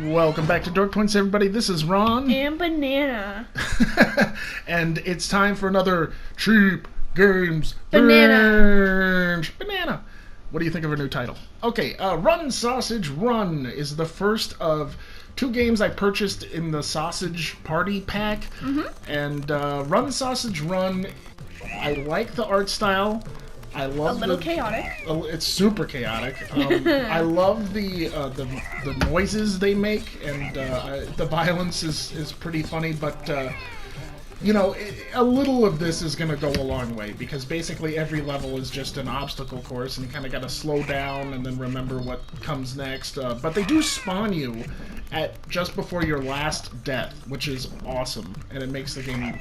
Welcome back to Dork Points, everybody. This is Ron. And Banana. And it's time for another Cheap Games Banana. Banana. What do you think of our new title? Okay, Run Sausage Run is the first of two games I purchased in the Sausage Party Pack. And Run Sausage Run, I like the art style. I love a little chaotic. It's super chaotic. I love the noises they make, and the violence is pretty funny. But you know, a little of this is going to go a long way because basically every level is just an obstacle course, and you kind of got to slow down and then remember what comes next. But they do spawn you at just before your last death, which is awesome, and it makes the game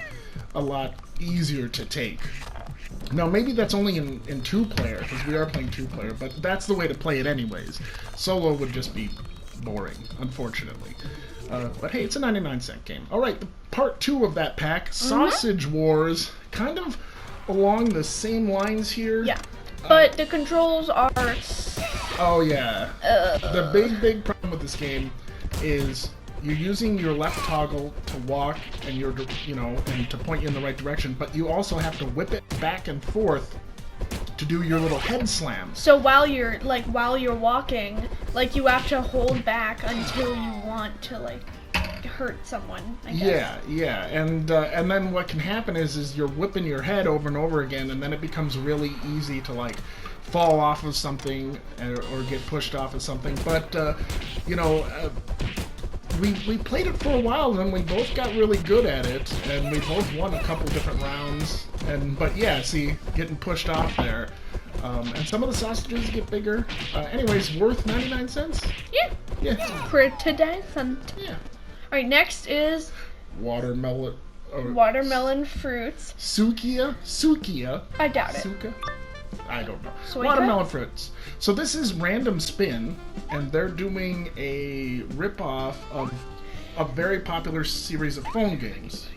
a lot easier to take. Now, maybe that's only in two-player, because we are playing two-player, but that's the way to play it anyways. Solo would just be boring, unfortunately. But hey, it's a 99-cent game. Alright, part 2 of that pack, Sausage Wars, kind of along the same lines here. Yeah, but the controls are... Oh yeah. The big problem with this game is... you're using your left toggle to walk and and to point you in the right direction, but you also have to whip it back and forth to do your little head slams. So while you're walking, you have to hold back until you want to hurt someone, I guess. Yeah, and then what can happen is you're whipping your head over and over again, and then it becomes really easy to fall off of something or get pushed off of something. But we played it for a while, and then we both got really good at it, and we both won a couple different rounds. But yeah, see, getting pushed off there. And some of the sausages get bigger. Anyways, worth 99 cents? Yeah. Pretty decent. Yeah. Alright, next is... Watermelon fruits. Sukia? I doubt it. Suka? I don't know. Soy Watermelon cut? fruits. So this is Random Spin, and they're doing a rip-off of a very popular series of phone games.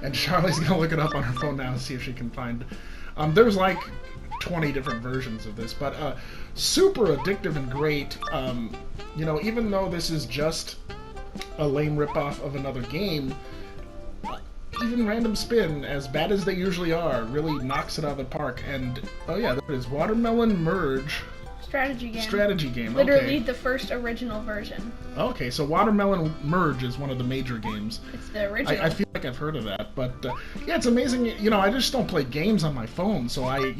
And Charlie's gonna look it up on her phone now and see if she can find... there's 20 different versions of this, but super addictive and great. Even though this is just a lame rip-off of another game, even Random Spin, as bad as they usually are, really knocks it out of the park. And, oh yeah, there it is. Watermelon Merge. Strategy game. Okay. Literally the first original version. Okay, so Watermelon Merge is one of the major games. It's the original. I feel like I've heard of that, but yeah, it's amazing. I just don't play games on my phone, so I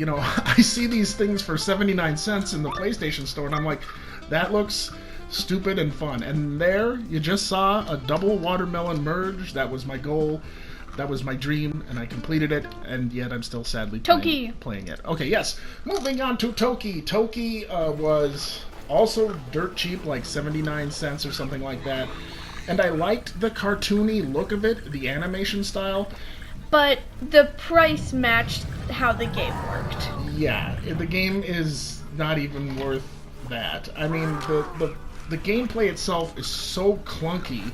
see these things for 79 cents in the PlayStation Store, and I'm like, that looks stupid and fun. And there, you just saw a double Watermelon Merge. That was my goal. That was my dream, and I completed it, and yet I'm still sadly playing it. Okay, yes. Moving on to Toki. Toki was also dirt cheap, 79 cents or something like that. And I liked the cartoony look of it, the animation style. But the price matched how the game worked. Yeah, the game is not even worth that. I mean, the gameplay itself is so clunky.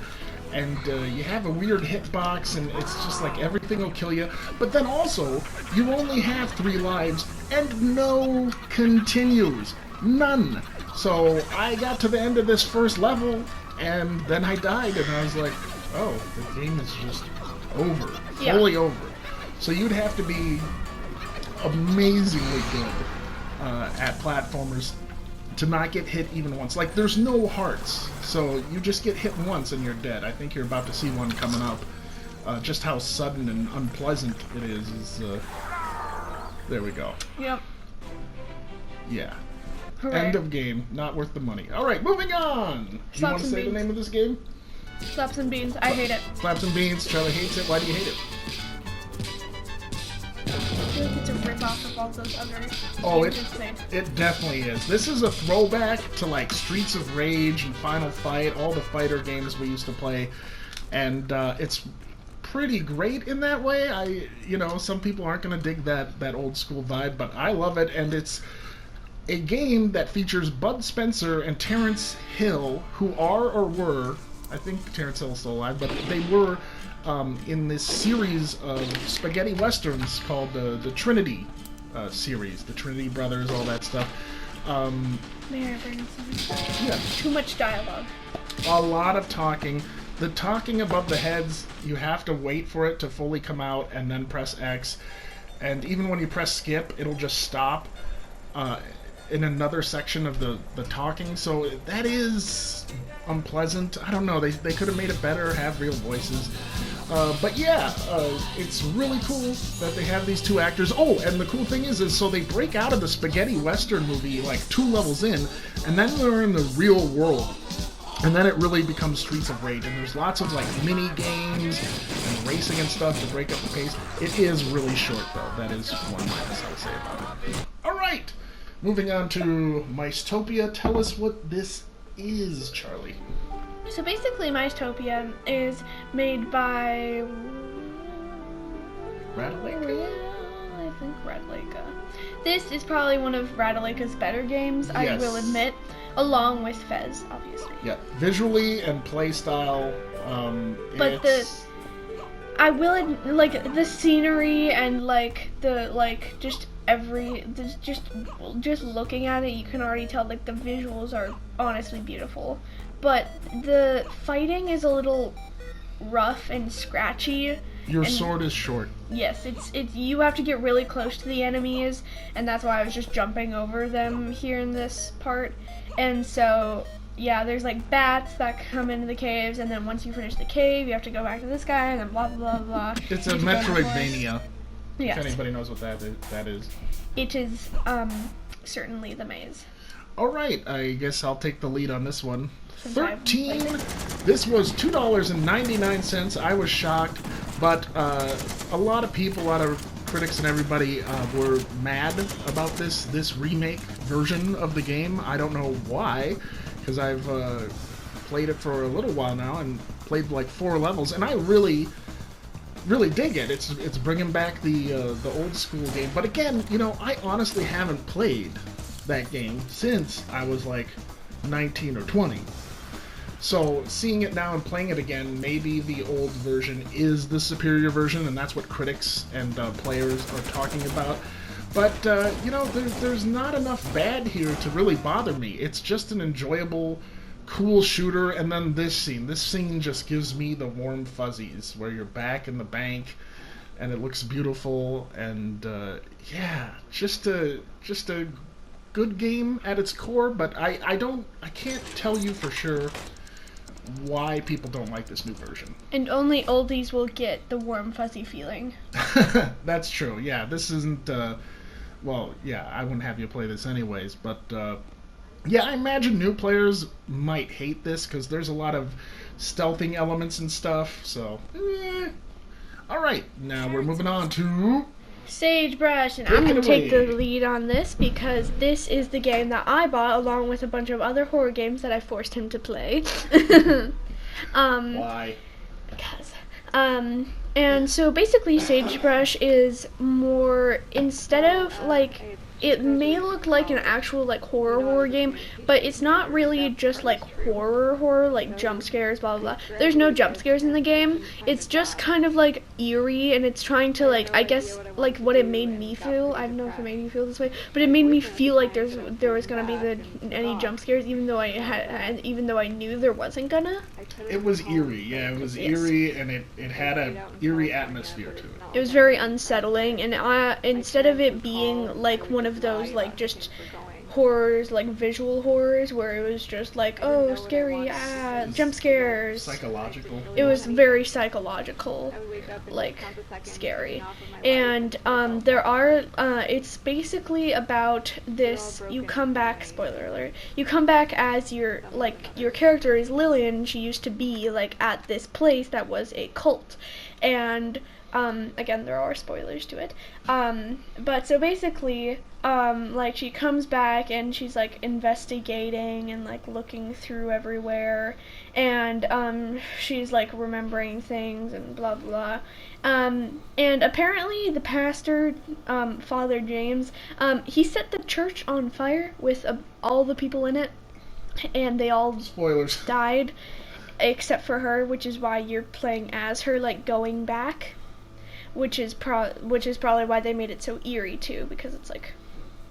And you have a weird hitbox, and it's just everything will kill you. But then also, you only have 3 lives, and no continues. None. So I got to the end of this first level, and then I died, and I was like, oh, the game is just over. Yeah. Fully over. So you'd have to be amazingly good at platformers to not get hit even once. There's no hearts, so you just get hit once and you're dead. I think you're about to see one coming up. Just how sudden and unpleasant it is there we go. Yep. Yeah. Hooray. End of game. Not worth the money. Alright, moving on! Do you want to say the name of this game? Slaps and Beans. I hate it. Slaps and Beans. Charlie hates it. Why do you hate it? I feel like it's a rip-off of all those other games. It definitely is. This is a throwback to Streets of Rage and Final Fight, all the fighter games we used to play, and it's pretty great in that way. Some people aren't going to dig that old school vibe, but I love it, and it's a game that features Bud Spencer and Terrence Hill, who are or were, I think Terrence Hill is still alive, but they were in this series of spaghetti westerns called the Trinity series. The Trinity Brothers, all that stuff. May I bring something? Yeah. Too much dialogue. a lot of talking. The talking above the heads, you have to wait for it to fully come out and then press X. And even when you press skip, it'll just stop in another section of the talking. So that is unpleasant. I don't know. They could have made it better, have real voices. But yeah, it's really cool that they have these two actors. Oh, and the cool thing is so they break out of the spaghetti western movie like 2 levels in, and then they're in the real world. And then it really becomes Streets of Rage, and there's lots of like mini games and racing and stuff to break up the pace. It is really short though. That is one minus I'll say about it. All right, moving on to Mopia. Tell us what this is, Charlie. So basically, Mopia is made by Radaleka? Yeah, I think Radaleka. This is probably one of Radaleka's better games, Yes. I will admit, along with Fez, obviously. Yeah, visually and play style. But I will like the scenery and like the like just looking at it, you can already tell like the visuals are honestly beautiful. But the fighting is a little rough and scratchy. Your sword is short. Yes, it's you have to get really close to the enemies, and that's why I was just jumping over them here in this part. And so, yeah, there's like bats that come into the caves, and then once you finish the cave, you have to go back to this guy, and then blah blah blah. It's a Metroidvania. Yes. If anybody knows what that is. It is certainly the maze. All right, I guess I'll take the lead on this one. Since I've 13. played it. This was $2.99. I was shocked, but a lot of people, a lot of critics and everybody were mad about this remake version of the game. I don't know why, because I've played it for a little while now and played like 4 levels, and I really dig it. It's bringing back the old school game. But again, you know, I honestly haven't played that game since I was like 19 or 20. So seeing it now and playing it again, maybe the old version is the superior version, and that's what critics and players are talking about. But you know, there's not enough bad here to really bother me. It's just an enjoyable, cool shooter. And then this scene just gives me the warm fuzzies, where you're back in the bank, and it looks beautiful, and yeah, just a good game at its core. But I can't tell you for sure why people don't like this new version. And only oldies will get the warm fuzzy feeling. That's true. Yeah, this isn't. Well, yeah, I wouldn't have you play this anyways. But yeah, I imagine new players might hate this because there's a lot of stealthing elements and stuff. So, all right, now we're moving on to Sagebrush, and I'm going to take the lead on this because this is the game that I bought along with a bunch of other horror games that I forced him to play. Why? Because. And so basically Sagebrush is more, instead of like, it may look like an actual like horror game, but it's not really just like horror, like jump scares, blah blah blah. There's no jump scares in the game. It's just kind of like eerie, and it's trying to like, I guess like what it made me feel. I don't know if it made me feel this way, but it made me feel like there was gonna be any jump scares, even though I knew there wasn't gonna. It was eerie, yeah. It was eerie, and it had a eerie atmosphere to it. It was very unsettling, and instead of it being like one of those like just horrors, like visual horrors, where it was just like, oh, scary, jump scares. Psychological. It was very psychological, like scary. And it's basically about this. You come back. Spoiler alert. You come back as your character is Lillian. She used to be like at this place that was a cult, and again, there are spoilers to it. But so basically, like she comes back and she's like investigating and like looking through everywhere, and she's like remembering things and blah blah. And apparently the pastor, Father James, he set the church on fire with all the people in it, and they all died, except for her, which is why you're playing as her, like going back. Which is probably why they made it so eerie too, because it's like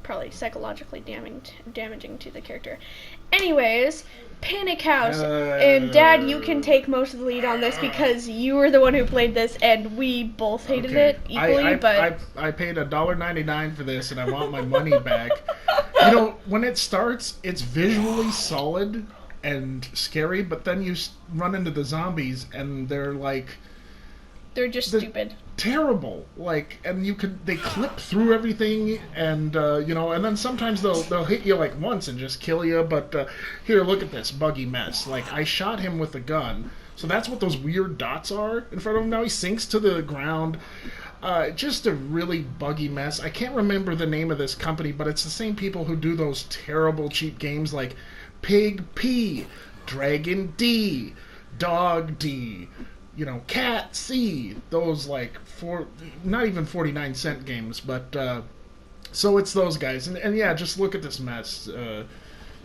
probably psychologically damaging to the character. Anyways, Panic House. And Dad, you can take most of the lead on this because you were the one who played this, and we both hated it equally. I paid $1.99 for this, and I want my money back. You know, when it starts, it's visually solid and scary, but then you run into the zombies, and they're stupid. Terrible. Like, and they clip through everything, and and then sometimes they'll hit you like once and just kill you. But here, look at this buggy mess. Like, I shot him with a gun, so that's what those weird dots are in front of him. Now he sinks to the ground. Just a really buggy mess. I can't remember the name of this company, but it's the same people who do those terrible cheap games like Pig P, Dragon D, Dog D, Cat C. Those not even 49-cent games, but so it's those guys. And yeah, just look at this mess.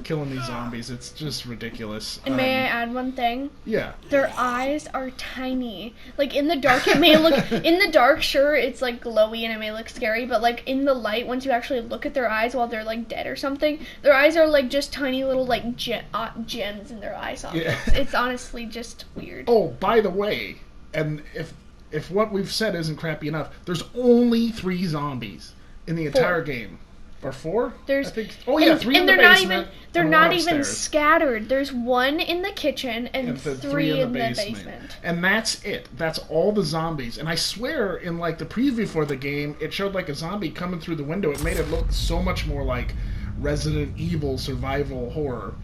Killing these zombies. It's just ridiculous. And may I add one thing? Yeah. Their eyes are tiny. Like, in the dark, it may look... In the dark, sure, it's, glowy and it may look scary, but, in the light, once you actually look at their eyes while they're, dead or something, their eyes are, just tiny little, gems in their eye sockets. Yeah. It's honestly just weird. Oh, by the way, and if what we've said isn't crappy enough, there's only 3 zombies in the entire game. Or 4? There's 3 in the basement. They're not even scattered. There's 1 in the kitchen and 3 in the basement. And that's it. That's all the zombies. And I swear, in the preview for the game, it showed a zombie coming through the window. It made it look so much more like Resident Evil survival horror.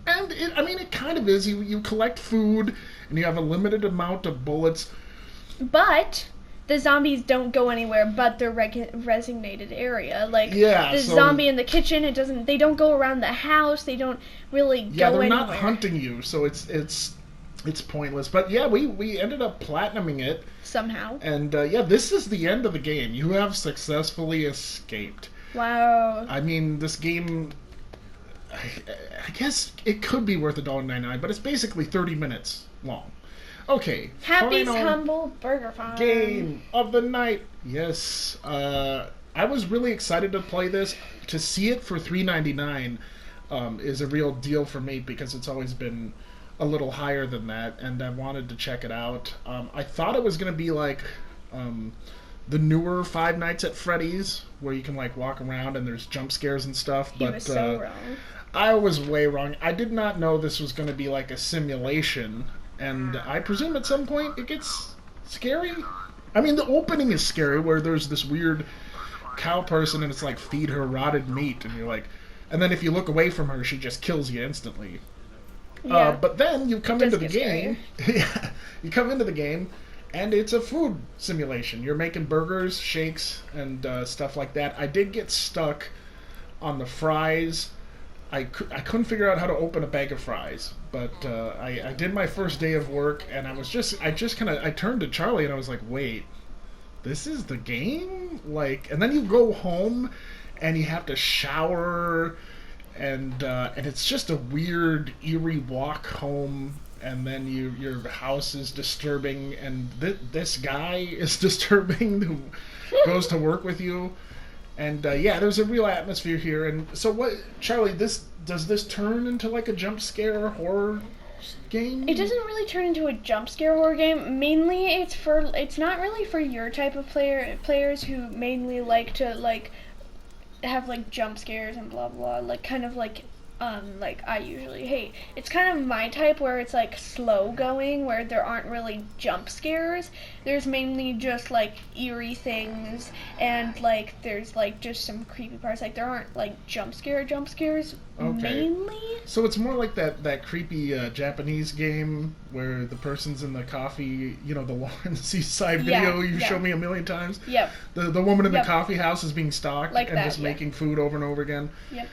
And it kind of is. You collect food, and you have a limited amount of bullets. But the zombies don't go anywhere but their designated area. Zombie in the kitchen, they don't go around the house. They don't really go anywhere. Yeah, they're not hunting you, so it's pointless. But yeah, we ended up platinuming it somehow. And this is the end of the game. You have successfully escaped. Wow. This game, I guess it could be worth $1.99, but it's basically 30 minutes long. Okay. Happy's Humble Burger Farm. Game of the night. Yes. I was really excited to play this. To see it for $3.99 is a real deal for me because it's always been a little higher than that, and I wanted to check it out. I thought it was going to be like the newer Five Nights at Freddy's, where you can walk around and there's jump scares and stuff. But was so wrong. I was way wrong. I did not know this was going to be like a simulation. And I presume at some point it gets scary. The opening is scary, where there's this weird cow person, and it's feed her rotted meat, and you're and then if you look away from her, she just kills you instantly. Yeah. But then you come into the game. Yeah, you come into the game, and it's a food simulation. You're making burgers, shakes, and stuff like that. I did get stuck on the fries. I couldn't figure out how to open a bag of fries, but I did my first day of work, and I turned to Charlie and I was like, wait, this is the game? And then you go home and you have to shower, and it's just a weird, eerie walk home, and then your house is disturbing, and this guy is disturbing who goes to work with you. And there's a real atmosphere here. And so, what, Charlie? Does this turn into a jump scare horror game? It doesn't really turn into a jump scare horror game. Mainly, it's not really for your type of players who mainly like to have jump scares and blah blah. I usually hate. It's kind of my type, where it's slow going, where there aren't really jump scares. There's mainly just eerie things, and there's just some creepy parts. There aren't jump scares mainly. So it's more like that creepy Japanese game where the person's in the coffee, the Lawrence Seaside video you showed me a million times. Yep. The woman in the coffee house is being stalked and that, just making food over and over again. Yep.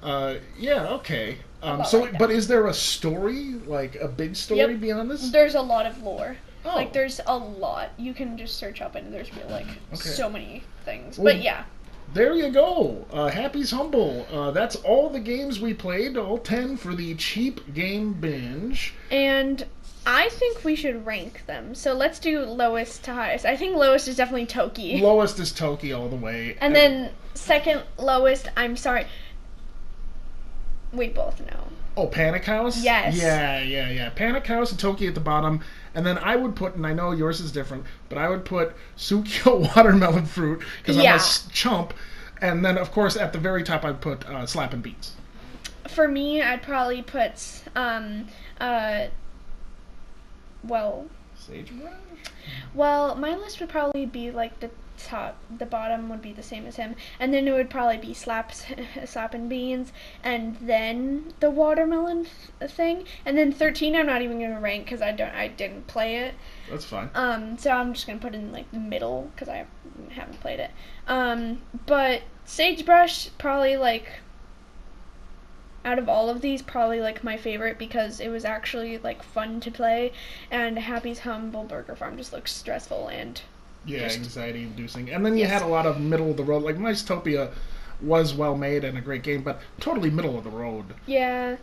Okay. But is there a story, a big story beyond this? There's a lot of lore. Oh. There's a lot. You can just search up, and there's so many things. Well, but yeah. There you go. Happy's Humble. That's all the games we played, all 10 for the cheap game binge. And I think we should rank them. So let's do lowest to highest. I think lowest is definitely Toki. Lowest is Toki all the way. And then second lowest, I'm sorry. We both know. Oh, Panic House? Yes. Yeah. Panic House and Toki at the bottom. And then I would put, and I know yours is different, but I would put Sukyo watermelon fruit because I'm a chump. And then, of course, at the very top, I'd put Slappin' Beans. For me, I'd probably put, Sagebrush? Well, my list would probably be like the bottom would be the same as him, and then it would probably be Slappin' Beans, and then the watermelon thing, and then 13 I'm not even gonna rank because I didn't play it. That's fine. So I'm just gonna put it in like the middle because I haven't played it. But Sagebrush probably like. Out of all of these, probably like my favorite because it was actually like fun to play, and Happy's Humble Burger Farm just looks stressful and anxiety inducing. And then you had a lot of middle of the road, like Mystopia was well made and a great game, but totally middle of the road. Yeah,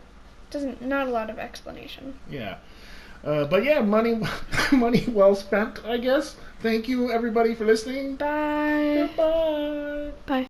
not a lot of explanation. Yeah, but yeah, money well spent, I guess. Thank you everybody for listening. Bye. Goodbye. Bye.